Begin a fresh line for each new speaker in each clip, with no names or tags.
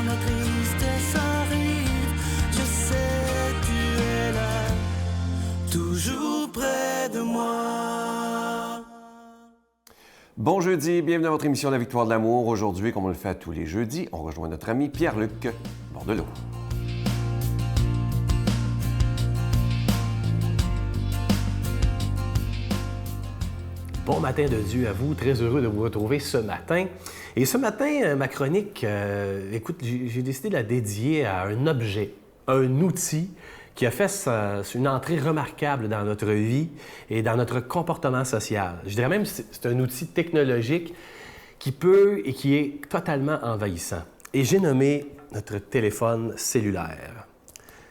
la tristesse arrive, je sais tu es là, toujours près de moi.
Bon jeudi, bienvenue à votre émission La Victoire de l'amour. Aujourd'hui, comme on le fait tous les jeudis, on rejoint notre ami Pierre-Luc Bordelot.
Bon matin de Dieu à vous, très heureux de vous retrouver ce matin. Et ce matin, ma chronique, écoute, j'ai décidé de la dédier à un objet, un outil qui a fait une entrée remarquable dans notre vie et dans notre comportement social. Je dirais même que c'est un outil technologique qui peut et qui est totalement envahissant. Et j'ai nommé notre téléphone cellulaire.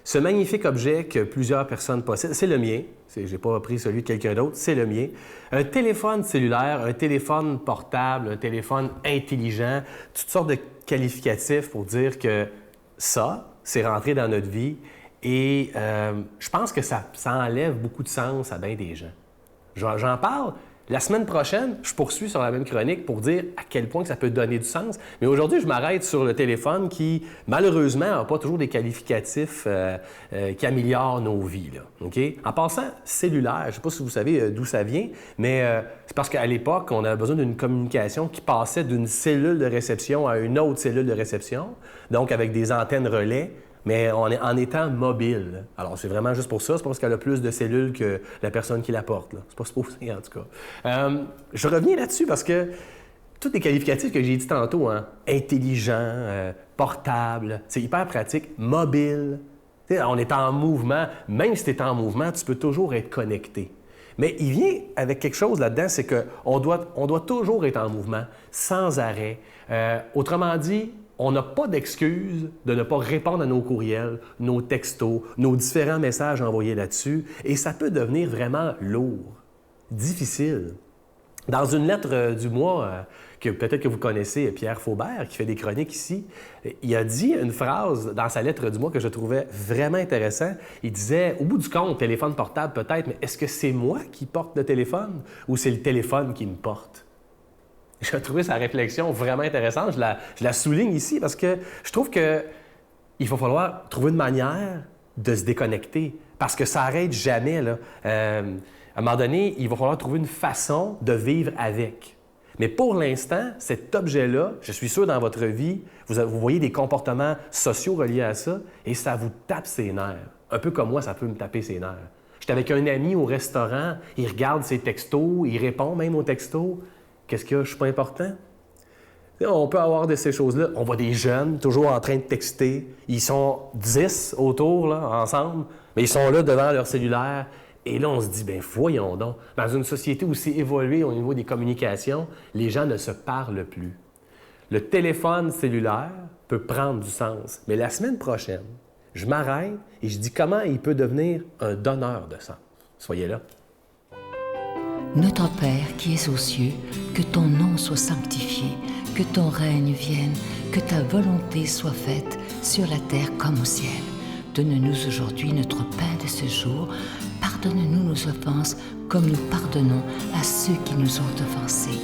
Ce magnifique objet que plusieurs personnes possèdent, c'est le mien. Je n'ai pas pris celui de quelqu'un d'autre, c'est le mien. Un téléphone cellulaire, un téléphone portable, un téléphone intelligent, toutes sortes de qualificatifs pour dire que ça, c'est rentré dans notre vie. Et je pense que ça enlève beaucoup de sens à bien des gens. J'en parle. La semaine prochaine, je poursuis sur la même chronique pour dire à quel point que ça peut donner du sens. Mais aujourd'hui, je m'arrête sur le téléphone qui, malheureusement, n'a pas toujours des qualificatifs qui améliorent nos vies. Là. Okay? En passant, cellulaire, je ne sais pas si vous savez d'où ça vient, mais c'est parce qu'à l'époque, on avait besoin d'une communication qui passait d'une cellule de réception à une autre cellule de réception, donc avec des antennes relais, mais en étant mobile. Alors, c'est vraiment juste pour ça. C'est pas parce qu'elle a plus de cellules que la personne qui la porte. Là. C'est pas supposé, en tout cas. Je reviens là-dessus parce que tous les qualificatifs que j'ai dit tantôt, hein, intelligent, portable, c'est hyper pratique, mobile. T'sais, on est en mouvement. Même si tu es en mouvement, tu peux toujours être connecté. Mais il vient avec quelque chose là-dedans, c'est qu'on doit toujours être en mouvement, sans arrêt. Autrement dit, on n'a pas d'excuse de ne pas répondre à nos courriels, nos textos, nos différents messages envoyés là-dessus, et ça peut devenir vraiment lourd, difficile. Dans une lettre du mois, que peut-être que vous connaissez, Pierre Faubert, qui fait des chroniques ici, il a dit une phrase dans sa lettre du mois que je trouvais vraiment intéressante. Il disait, au bout du compte, téléphone portable peut-être, mais est-ce que c'est moi qui porte le téléphone ou c'est le téléphone qui me porte? J'ai trouvé sa réflexion vraiment intéressante. Je la souligne ici parce que je trouve qu'il va falloir trouver une manière de se déconnecter parce que ça n'arrête jamais. Là. À un moment donné, il va falloir trouver une façon de vivre avec. Mais pour l'instant, cet objet-là, je suis sûr dans votre vie, vous voyez des comportements sociaux reliés à ça et ça vous tape ses nerfs. Un peu comme moi, ça peut me taper ses nerfs. J'étais avec un ami au restaurant, il regarde ses textos, il répond même aux textos. Qu'est-ce qu'il y a? Je suis pas important? On peut avoir de ces choses-là. On voit des jeunes toujours en train de texter. Ils sont 10 autour, là, ensemble, mais ils sont là devant leur cellulaire. Et là, on se dit, bien, voyons donc. Dans une société aussi évoluée au niveau des communications, les gens ne se parlent plus. Le téléphone cellulaire peut prendre du sens. Mais la semaine prochaine, je m'arrête et je dis comment il peut devenir un donneur de sens. Soyez là.
Notre Père qui es aux cieux, que ton nom soit sanctifié, que ton règne vienne, que ta volonté soit faite sur la terre comme au ciel. Donne-nous aujourd'hui notre pain de ce jour. Pardonne-nous nos offenses comme nous pardonnons à ceux qui nous ont offensés.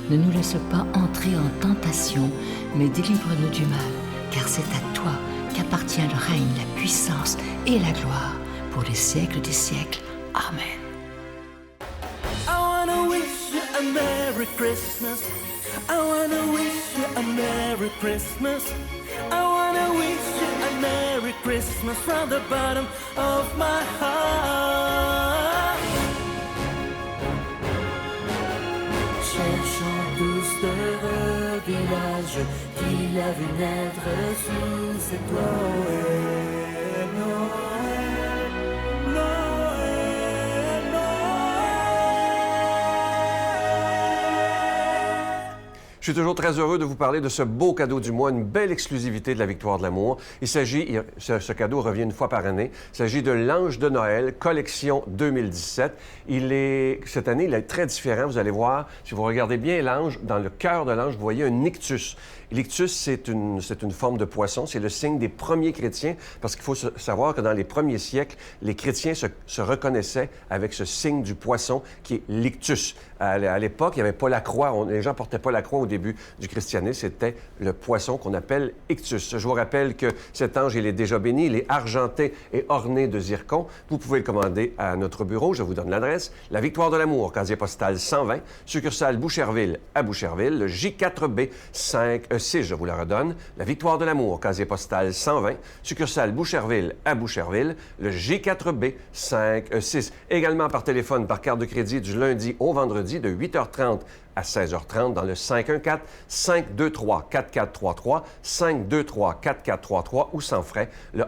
Ne nous laisse pas entrer en tentation, mais délivre-nous du mal, car c'est à toi qu'appartient le règne, la puissance et la gloire pour les siècles des siècles. Amen.
A Merry Christmas. I wanna wish you a Merry Christmas. I wanna wish you a Merry Christmas from the bottom of my heart. Cherchant douce de village qui a vu naître sous ses toits. Noël, Noël,
Je suis toujours très heureux de vous parler de ce beau cadeau du mois, une belle exclusivité de la Victoire de l'amour. Ce cadeau revient une fois par année. Il s'agit de l'Ange de Noël, collection 2017. Cette année, il est très différent. Vous allez voir, si vous regardez bien l'ange, dans le cœur de l'ange, vous voyez un ictus. L'ictus, c'est une forme de poisson. C'est le signe des premiers chrétiens, parce qu'il faut savoir que dans les premiers siècles, les chrétiens se reconnaissaient avec ce signe du poisson qui est l'ictus. À l'époque, il n'y avait pas la croix. Les gens ne portaient pas la croix au début du christianisme. C'était le poisson qu'on appelle ictus. Je vous rappelle que cet ange, il est déjà béni. Il est argenté et orné de zircon. Vous pouvez le commander à notre bureau. Je vous donne l'adresse. La Victoire de l'Amour, casier postal 120, succursale Boucherville à Boucherville. Le J4B 6, je vous la redonne. La Victoire de l'Amour, casier postal 120, succursale Boucherville à Boucherville. Le J4B 6. Également par téléphone, par carte de crédit du lundi au vendredi de 8h30 à 16h30 dans le 514-523-4433, 523-4433 ou sans frais, le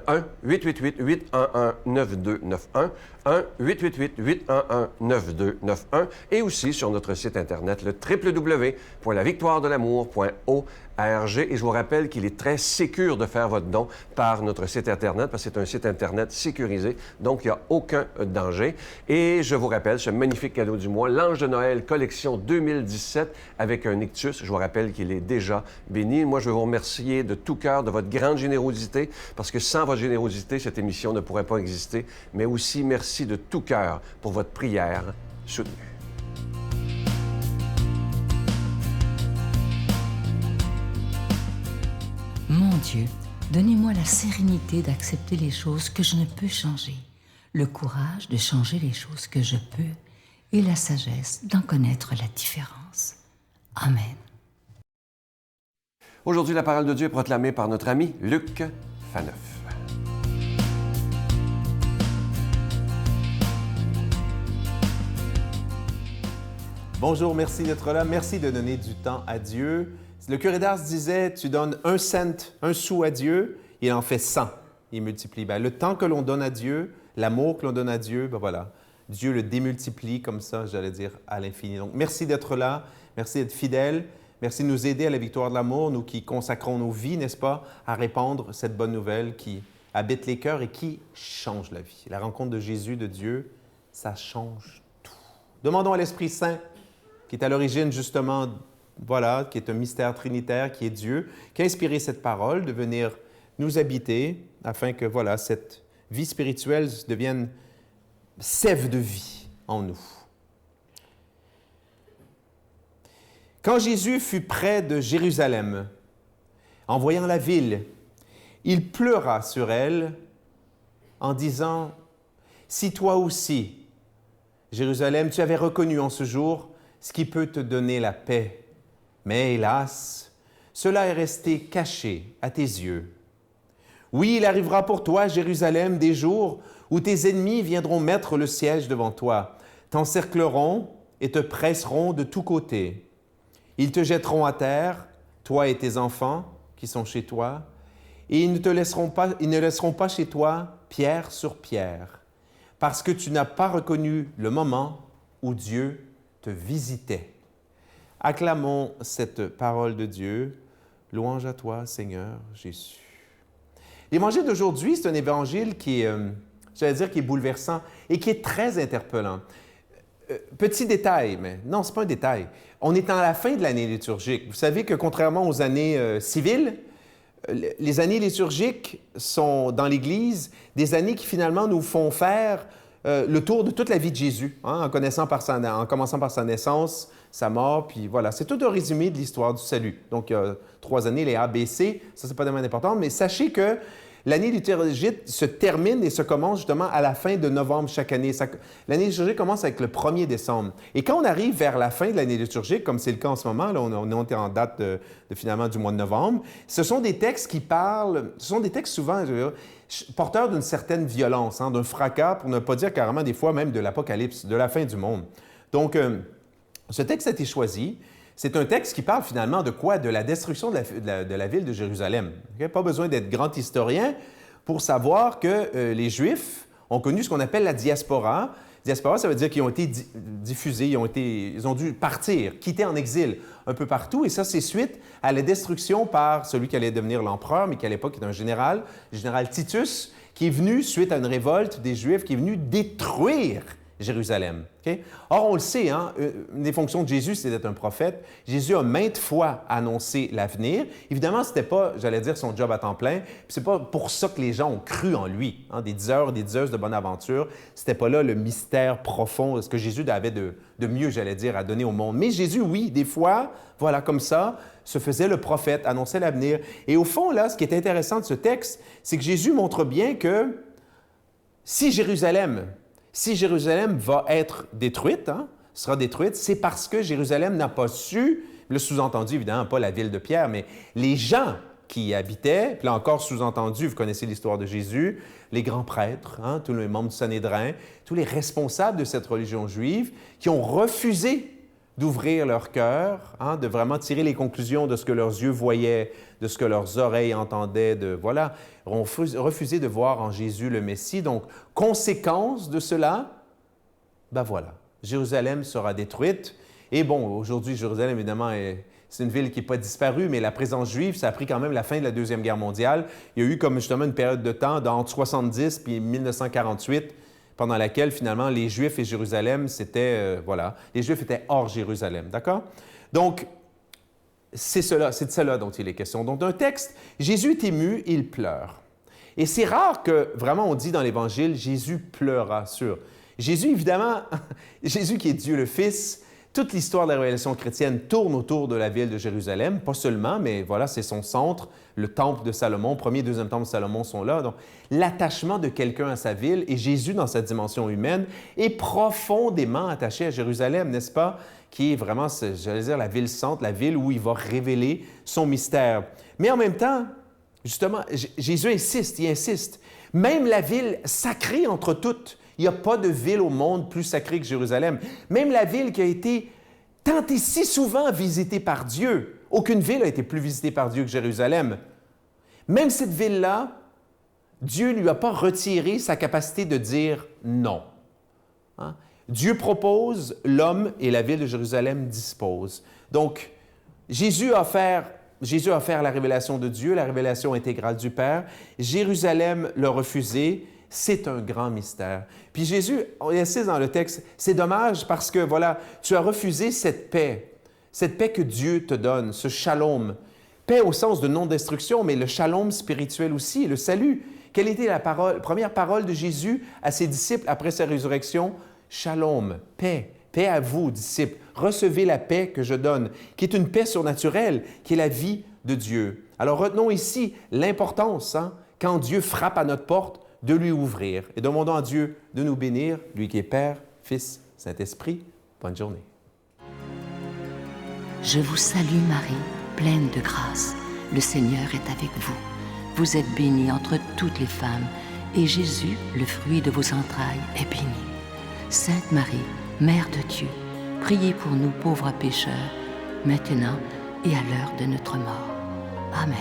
1-888-811-9291, 1-888-811-9291 et aussi sur notre site Internet, le www.lavictoiredelamour.org. Et je vous rappelle qu'il est très sécure de faire votre don par notre site Internet, parce que c'est un site Internet sécurisé, donc il n'y a aucun danger. Et je vous rappelle ce magnifique cadeau du mois, l'Ange de Noël collection 2017 avec un ictus. Je vous rappelle qu'il est déjà béni. Moi, je veux vous remercier de tout cœur de votre grande générosité, parce que sans votre générosité, cette émission ne pourrait pas exister. Mais aussi, merci de tout cœur pour votre prière soutenue.
Mon Dieu, donnez-moi la sérénité d'accepter les choses que je ne peux changer, le courage de changer les choses que je peux et la sagesse d'en connaître la différence. Amen.
Aujourd'hui, la parole de Dieu est proclamée par notre ami Luc Faneuf.
Bonjour, merci d'être là. Merci de donner du temps à Dieu. Le curé d'Ars disait, tu donnes 1 cent, 1 sou à Dieu, il en fait 100. Il multiplie. Le temps que l'on donne à Dieu, l'amour que l'on donne à Dieu, voilà, Dieu le démultiplie comme ça, j'allais dire, à l'infini. Donc, merci d'être là, merci d'être fidèle, merci de nous aider à la victoire de l'amour, nous qui consacrons nos vies, n'est-ce pas, à répandre cette bonne nouvelle qui habite les cœurs et qui change la vie. La rencontre de Jésus, de Dieu, ça change tout. Demandons à l'Esprit Saint, qui est à l'origine justement, voilà, qui est un mystère trinitaire, qui est Dieu, qui a inspiré cette parole de venir nous habiter afin que, voilà, cette vie spirituelle devienne sève de vie en nous. Quand Jésus fut près de Jérusalem, en voyant la ville, il pleura sur elle en disant, « Si toi aussi, Jérusalem, tu avais reconnu en ce jour ce qui peut te donner la paix, mais hélas, cela est resté caché à tes yeux. Oui, il arrivera pour toi, Jérusalem, des jours où tes ennemis viendront mettre le siège devant toi, t'encercleront et te presseront de tous côtés. Ils te jetteront à terre, toi et tes enfants qui sont chez toi, et ils ne laisseront pas chez toi pierre sur pierre, parce que tu n'as pas reconnu le moment où Dieu te visitait. » Acclamons cette parole de Dieu. Louange à toi, Seigneur Jésus. L'évangile d'aujourd'hui, c'est un évangile qui est, j'allais dire, qui est bouleversant et qui est très interpellant. Petit détail, mais non, ce n'est pas un détail. On est à la fin de l'année liturgique. Vous savez que contrairement aux années civiles, les années liturgiques sont, dans l'Église, des années qui finalement nous font faire le tour de toute la vie de Jésus, hein, en commençant par sa naissance, sa mort, puis voilà. C'est tout un résumé de l'histoire du salut. Donc, il y a 3 années, les ABC, ça, c'est pas tellement important, mais sachez que l'année liturgique se termine et se commence justement à la fin de novembre chaque année. L'année liturgique commence avec le 1er décembre. Et quand on arrive vers la fin de l'année liturgique, comme c'est le cas en ce moment, là, on est en date finalement du mois de novembre, ce sont des textes qui parlent, ce sont des textes souvent porteurs d'une certaine violence, hein, d'un fracas, pour ne pas dire carrément des fois même de l'apocalypse, de la fin du monde. Donc, ce texte a été choisi. C'est un texte qui parle finalement de quoi? De la destruction de la ville de Jérusalem. Okay? Pas besoin d'être grand historien pour savoir que les Juifs ont connu ce qu'on appelle la diaspora. Diaspora, ça veut dire qu'ils ont été diffusés, ils ont dû partir, quitter en exil un peu partout. Et ça, c'est suite à la destruction par celui qui allait devenir l'empereur, mais qui à l'époque était un général, le général Titus, qui est venu, suite à une révolte des Juifs, qui est venu détruire Jérusalem. OK? Or, on le sait, hein, une des fonctions de Jésus, c'est d'être un prophète. Jésus a maintes fois annoncé l'avenir. Évidemment, ce n'était pas, j'allais dire, son job à temps plein. Ce n'est pas pour ça que les gens ont cru en lui. Hein, des diseurs, des diseuses de bonne aventure. Ce n'était pas là le mystère profond, ce que Jésus avait de mieux, j'allais dire, à donner au monde. Mais Jésus, oui, des fois, voilà, comme ça, se faisait le prophète, annonçait l'avenir. Et au fond, là, ce qui est intéressant de ce texte, c'est que Jésus montre bien que si Jérusalem va être détruite, sera détruite, c'est parce que Jérusalem n'a pas su, le sous-entendu, évidemment, pas la ville de Pierre, mais les gens qui y habitaient, puis là encore sous-entendu, vous connaissez l'histoire de Jésus, les grands prêtres, tous les membres du Sanhédrin, tous les responsables de cette religion juive qui ont refusé d'ouvrir leur cœur, de vraiment tirer les conclusions de ce que leurs yeux voyaient, de ce que leurs oreilles entendaient, ont refusé de voir en Jésus le Messie. Donc, conséquence de cela, ben voilà, Jérusalem sera détruite. Et bon, aujourd'hui, Jérusalem, évidemment, c'est une ville qui n'est pas disparue, mais la présence juive, ça a pris quand même la fin de la Deuxième Guerre mondiale. Il y a eu comme justement une période de temps entre 1970 et 1948, pendant laquelle, finalement, les Juifs et Jérusalem, les Juifs étaient hors Jérusalem, d'accord? Donc, c'est de cela dont il est question. Donc, d'un texte, Jésus est ému, il pleure. Et c'est rare que, vraiment, on dit dans l'Évangile, Jésus pleura sur. Jésus, évidemment, Jésus qui est Dieu le Fils, toute l'histoire de la révélation chrétienne tourne autour de la ville de Jérusalem, pas seulement, mais voilà, c'est son centre, le temple de Salomon, premier et deuxième temple de Salomon sont là. Donc, l'attachement de quelqu'un à sa ville, et Jésus, dans sa dimension humaine, est profondément attaché à Jérusalem, n'est-ce pas? Qui est vraiment, j'allais dire, la ville sainte, la ville où il va révéler son mystère. Mais en même temps, justement, Jésus insiste, il insiste. Même la ville sacrée entre toutes, il n'y a pas de ville au monde plus sacrée que Jérusalem. Même la ville qui a été tant et si souvent visitée par Dieu. Aucune ville a été plus visitée par Dieu que Jérusalem. Même cette ville-là, Dieu ne lui a pas retiré sa capacité de dire non. Dieu propose, l'homme et la ville de Jérusalem disposent. Donc, Jésus a offert la révélation de Dieu, la révélation intégrale du Père. Jérusalem l'a refusé. C'est un grand mystère. Puis Jésus, on insiste dans le texte, c'est dommage parce que, voilà, tu as refusé cette paix que Dieu te donne, ce shalom. Paix au sens de non-destruction, mais le shalom spirituel aussi, le salut. Quelle était la première parole de Jésus à ses disciples après sa résurrection? Shalom, paix. Paix à vous, disciples. Recevez la paix que je donne, qui est une paix surnaturelle, qui est la vie de Dieu. Alors retenons ici l'importance, quand Dieu frappe à notre porte, de lui ouvrir. Et demandons à Dieu de nous bénir, lui qui est Père, Fils, Saint-Esprit. Bonne journée.
Je vous salue Marie, pleine de grâce. Le Seigneur est avec vous. Vous êtes bénie entre toutes les femmes, et Jésus, le fruit de vos entrailles, est béni. Sainte Marie, Mère de Dieu, priez pour nous pauvres pécheurs, maintenant et à l'heure de notre mort. Amen.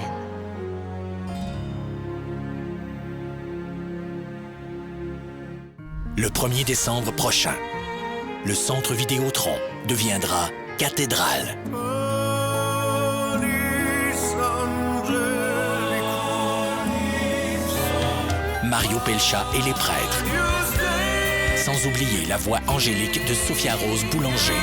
Le 1er décembre prochain, le centre Vidéotron deviendra cathédrale. Mario Pelcha et les prêtres. Sans oublier la voix angélique de Sophia Rose Boulanger.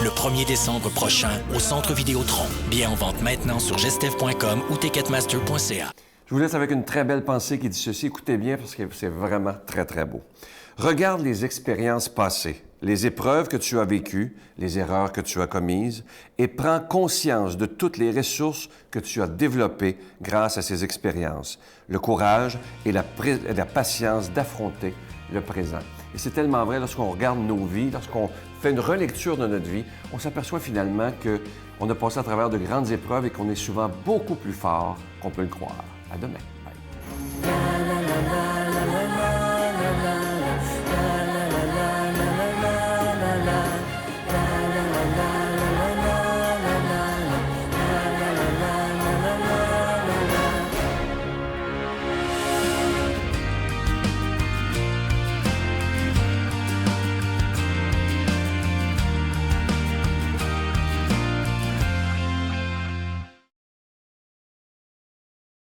Le 1er décembre prochain au centre Vidéotron. Billets en vente maintenant sur gestev.com ou ticketmaster.ca.
Je vous laisse avec une très belle pensée qui dit ceci. Écoutez bien parce que c'est vraiment très, très beau. Regarde les expériences passées, les épreuves que tu as vécues, les erreurs que tu as commises et prends conscience de toutes les ressources que tu as développées grâce à ces expériences. Le courage et la patience d'affronter le présent. Et c'est tellement vrai lorsqu'on regarde nos vies, lorsqu'on fait une relecture de notre vie, on s'aperçoit finalement qu'on a passé à travers de grandes épreuves et qu'on est souvent beaucoup plus fort qu'on peut le croire. À demain.